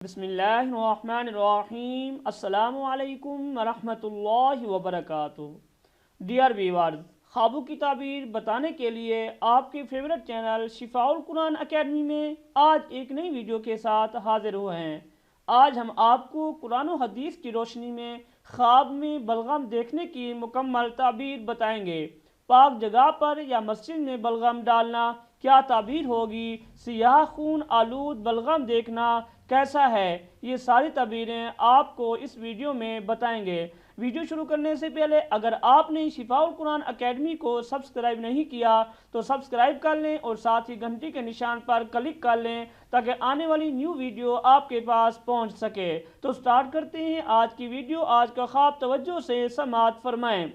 बिस्मिल्लाहिर्रहमानिर्रहीम अस्सलामु अलैकुम वरहमतुल्लाहि वबरकातुहू। डियर व्यूअर्स, ख्वाबों की ताबीर बताने के लिए आपके फेवरेट चैनल शिफा कुरान अकेडमी में आज एक नई वीडियो के साथ हाजिर हुए हैं। आज हम आपको कुरान और हदीस की रोशनी में ख्वाब में बलगम देखने की मुकम्मल ताबीर बताएंगे। पाक जगह पर या मस्जिद में बलगम डालना क्या ताबीर होगी, सियाह खून आलूद बलगम देखना कैसा है, ये सारी ताबीरें आपको इस वीडियो में बताएंगे। वीडियो शुरू करने से पहले अगर आपने शिफा कुरान अकेडमी को सब्सक्राइब नहीं किया तो सब्सक्राइब कर लें और साथ ही घंटी के निशान पर क्लिक कर लें ताकि आने वाली न्यू वीडियो आपके पास पहुंच सके। तो स्टार्ट करते हैं आज की वीडियो। आज का ख्वाब तवज्जो से समाअत फरमाएं।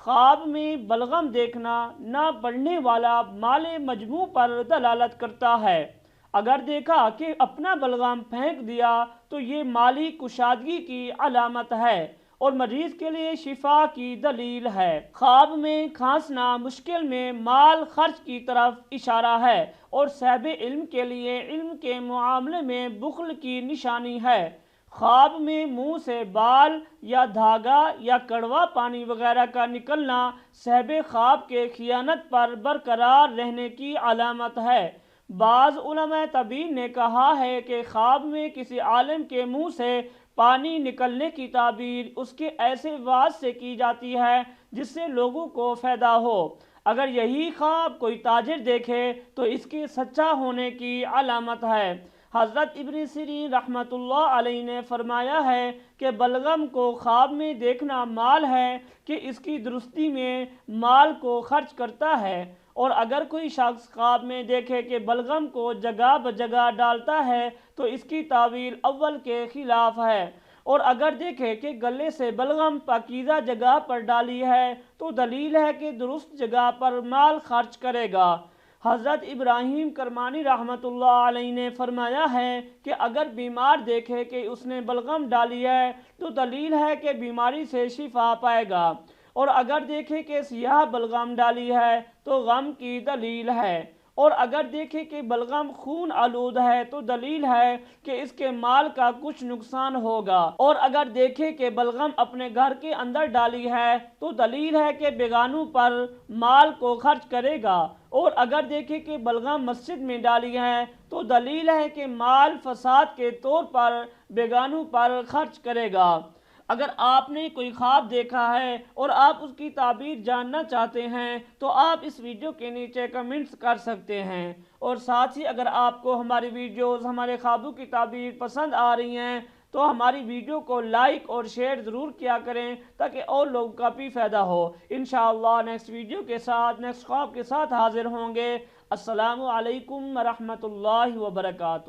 ख्वाब में बलगम देखना ना पढ़ने वाला माले मजमू पर दलालत करता है। अगर देखा कि अपना बलगम फेंक दिया तो ये माली कुशादगी की अलामत है और मरीज के लिए शिफा की दलील है। ख्वाब में खांसना मुश्किल में माल खर्च की तरफ इशारा है और साहिब इल्म के लिए इल्म के मुआमले में बुख्ल की निशानी है। ख्वाब में मुंह से बाल या धागा या कड़वा पानी वगैरह का निकलना साहिब ख्वाब के खियानत पर बरकरार रहने की अलामत है। बाज़ उलमा तबीर ने कहा है कि ख्वाब में किसी आलिम के मुंह से पानी निकलने की ताबीर उसके ऐसे वाज से की जाती है जिससे लोगों को फ़ायदा हो। अगर यही ख्वाब कोई ताजिर देखे तो इसके सच्चा होने की अलामत है। हज़रत इब्न सिरीन रहमतुल्लाह अलैहि ने फरमाया है कि बलगम को ख्वाब में देखना माल है कि इसकी दुरुस्ती में माल को खर्च करता है। और अगर कोई शख्स ख्वाब में देखे कि बलगम को जगह बजगह डालता है तो इसकी तावील अव्वल के खिलाफ है। और अगर देखे कि गले से बलगम पाकीज़ा जगह पर डाली है तो दलील है कि दुरुस्त जगह पर माल खर्च करेगा। हज़रत इब्राहीम करमानी रहमतुल्लाह अलैहि ने फरमाया है कि अगर बीमार देखे कि उसने बलगम डाली है तो दलील है कि बीमारी से शिफा पाएगा। और अगर देखे कि सियाह बलगम डाली है तो गम की दलील है। और अगर देखे कि बलगम खून आलूद है तो दलील है कि इसके माल का कुछ नुकसान होगा। और अगर देखे कि बलगम अपने घर के अंदर डाली है तो दलील है कि बेगानों पर माल को खर्च करेगा। और अगर देखे कि बलगम मस्जिद में डाली है तो दलील है कि माल फसाद के तौर पर बेगानों पर खर्च करेगा। अगर आपने कोई ख्वाब देखा है और आप उसकी ताबीर जानना चाहते हैं तो आप इस वीडियो के नीचे कमेंट्स कर सकते हैं। और साथ ही अगर आपको हमारी वीडियोस हमारे ख्वाबों की ताबीर पसंद आ रही हैं तो हमारी वीडियो को लाइक और शेयर ज़रूर किया करें ताकि और लोगों का भी फ़ायदा हो। इंशाअल्लाह नेक्स्ट वीडियो के साथ नेक्स्ट ख्वाब के साथ हाजिर होंगे। अस्सलामु अलैकुम वरहमतुल्लाहि वबरकातुहू।